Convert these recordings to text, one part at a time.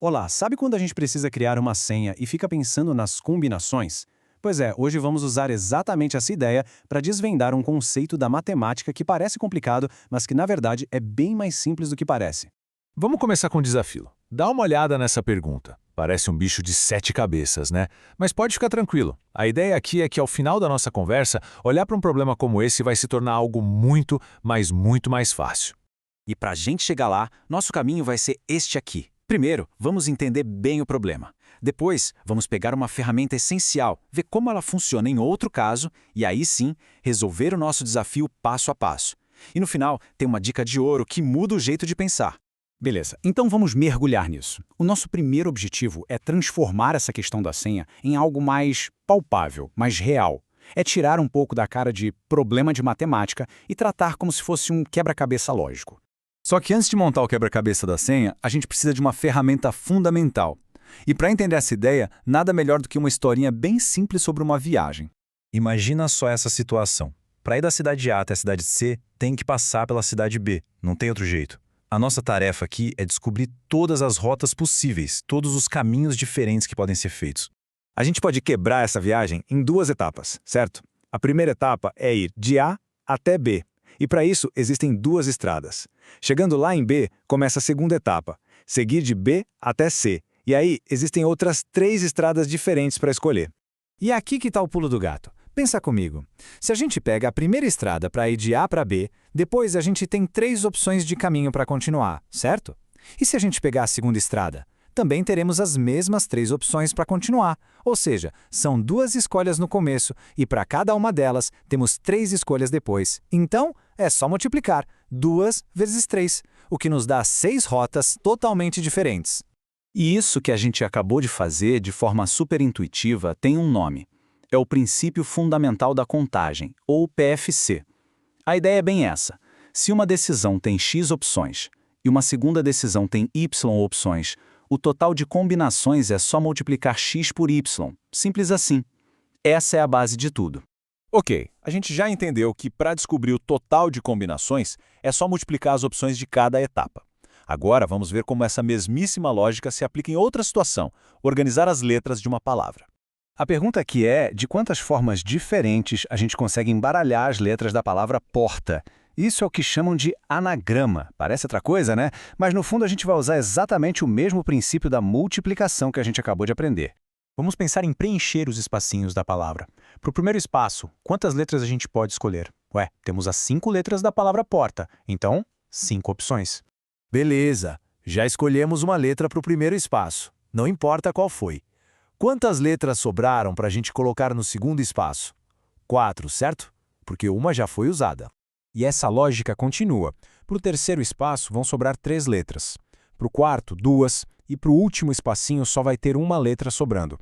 Olá, sabe quando a gente precisa criar uma senha e fica pensando nas combinações? Pois é, hoje vamos usar exatamente essa ideia para desvendar um conceito da matemática que parece complicado, mas que na verdade é bem mais simples do que parece. Vamos começar com um desafio. Dá uma olhada nessa pergunta. Parece um bicho de 7 cabeças, né? Mas pode ficar tranquilo. A ideia aqui é que ao final da nossa conversa, olhar para um problema como esse vai se tornar algo muito, mas muito mais fácil. E para a gente chegar lá, nosso caminho vai ser este aqui. Primeiro, vamos entender bem o problema. Depois, vamos pegar uma ferramenta essencial, ver como ela funciona em outro caso e aí sim, resolver o nosso desafio passo a passo. E no final, tem uma dica de ouro que muda o jeito de pensar. Beleza, então vamos mergulhar nisso. O nosso primeiro objetivo é transformar essa questão da senha em algo mais palpável, mais real. É tirar um pouco da cara de problema de matemática e tratar como se fosse um quebra-cabeça lógico. Só que antes de montar o quebra-cabeça da senha, a gente precisa de uma ferramenta fundamental. E para entender essa ideia, nada melhor do que uma historinha bem simples sobre uma viagem. Imagina só essa situação. Para ir da cidade A até a cidade C, tem que passar pela cidade B. Não tem outro jeito. A nossa tarefa aqui é descobrir todas as rotas possíveis, todos os caminhos diferentes que podem ser feitos. A gente pode quebrar essa viagem em duas etapas, certo? A primeira etapa é ir de A até B. E para isso, existem duas estradas. Chegando lá em B, começa a segunda etapa, seguir de B até C. E aí, existem outras 3 estradas diferentes para escolher. E aqui que está o pulo do gato. Pensa comigo. Se a gente pega a primeira estrada para ir de A para B, depois a gente tem 3 opções de caminho para continuar, certo? E se a gente pegar a segunda estrada? Também teremos as mesmas 3 opções para continuar, ou seja, são 2 escolhas no começo e para cada uma delas temos 3 escolhas depois. Então, é só multiplicar 2 vezes 3, o que nos dá 6 rotas totalmente diferentes. E isso que a gente acabou de fazer de forma super intuitiva tem um nome. É o princípio fundamental da contagem, ou PFC. A ideia é bem essa. Se uma decisão tem X opções e uma segunda decisão tem Y opções, o total de combinações é só multiplicar X por Y. Simples assim. Essa é a base de tudo. Ok, a gente já entendeu que para descobrir o total de combinações é só multiplicar as opções de cada etapa. Agora vamos ver como essa mesmíssima lógica se aplica em outra situação, organizar as letras de uma palavra. A pergunta aqui é de quantas formas diferentes a gente consegue embaralhar as letras da palavra porta. Isso é o que chamam de anagrama. Parece outra coisa, né? Mas no fundo a gente vai usar exatamente o mesmo princípio da multiplicação que a gente acabou de aprender. Vamos pensar em preencher os espacinhos da palavra. Para o primeiro espaço, quantas letras a gente pode escolher? Ué, temos as 5 letras da palavra porta, então 5 opções. Beleza, já escolhemos uma letra para o primeiro espaço, não importa qual foi. Quantas letras sobraram para a gente colocar no segundo espaço? 4, certo? Porque uma já foi usada. E essa lógica continua. Para o terceiro espaço vão sobrar 3 letras. Para o quarto, 2, e para o último espacinho só vai ter uma letra sobrando.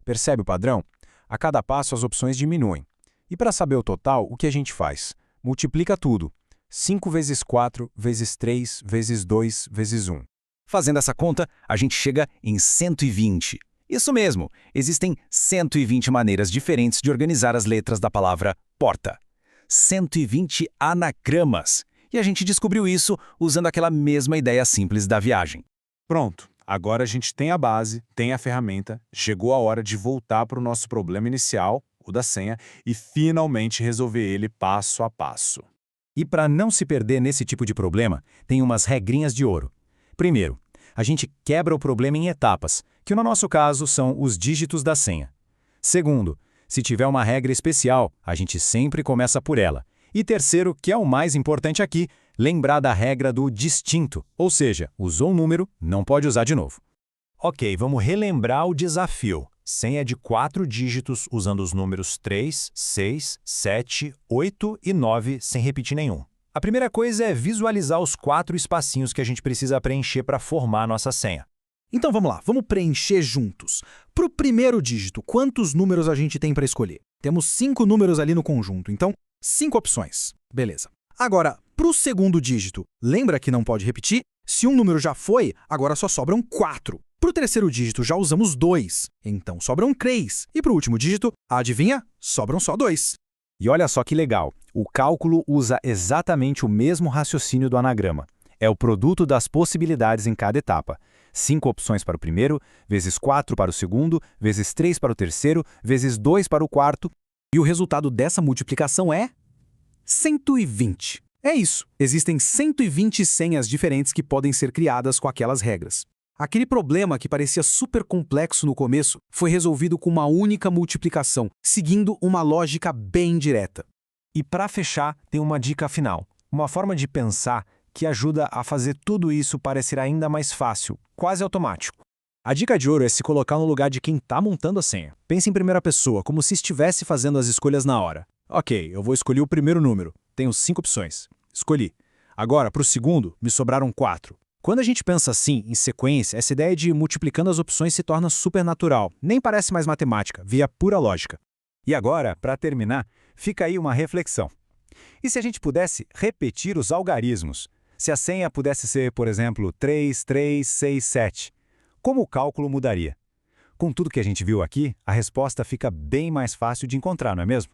Percebe o padrão? A cada passo as opções diminuem. E para saber o total, o que a gente faz? Multiplica tudo. 5 vezes 4 vezes 3 vezes 2 vezes 1. Fazendo essa conta, a gente chega em 120. Isso mesmo, existem 120 maneiras diferentes de organizar as letras da palavra porta. 120 anagramas. E a gente descobriu isso usando aquela mesma ideia simples da viagem. Pronto, agora a gente tem a base, tem a ferramenta, chegou a hora de voltar para o nosso problema inicial, o da senha, e finalmente resolver ele passo a passo. E para não se perder nesse tipo de problema, tem umas regrinhas de ouro. Primeiro, a gente quebra o problema em etapas, que no nosso caso são os dígitos da senha. Segundo, se tiver uma regra especial, a gente sempre começa por ela. E terceiro, que é o mais importante aqui, lembrar da regra do distinto, ou seja, usou um número, não pode usar de novo. Ok, vamos relembrar o desafio. Senha de 4 dígitos usando os números 3, 6, 7, 8 e 9 sem repetir nenhum. A primeira coisa é visualizar os 4 espacinhos que a gente precisa preencher para formar a nossa senha. Então vamos lá, vamos preencher juntos. Para o primeiro dígito, quantos números a gente tem para escolher? Temos 5 números ali no conjunto, então 5 opções. Beleza. Agora, para o segundo dígito, lembra que não pode repetir? Se um número já foi, agora só sobram 4. Para o terceiro dígito já usamos 2, então sobram 3. E para o último dígito, adivinha? Sobram só 2. E olha só que legal, o cálculo usa exatamente o mesmo raciocínio do anagrama. É o produto das possibilidades em cada etapa. 5 opções para o primeiro, vezes 4 para o segundo, vezes 3 para o terceiro, vezes 2 para o quarto. E o resultado dessa multiplicação é 120. É isso, existem 120 senhas diferentes que podem ser criadas com aquelas regras. Aquele problema que parecia super complexo no começo foi resolvido com uma única multiplicação, seguindo uma lógica bem direta. E para fechar, tem uma dica final. Uma forma de pensar que ajuda a fazer tudo isso parecer ainda mais fácil, quase automático. A dica de ouro é se colocar no lugar de quem está montando a senha. Pense em primeira pessoa, como se estivesse fazendo as escolhas na hora. Ok, eu vou escolher o primeiro número. Tenho 5 opções. Escolhi. Agora, para o segundo, me sobraram 4. Quando a gente pensa assim, em sequência, essa ideia de multiplicando as opções se torna super natural. Nem parece mais matemática, via pura lógica. E agora, para terminar, fica aí uma reflexão. E se a gente pudesse repetir os algarismos? Se a senha pudesse ser, por exemplo, 3, 3, 6, 7, como o cálculo mudaria? Com tudo que a gente viu aqui, a resposta fica bem mais fácil de encontrar, não é mesmo?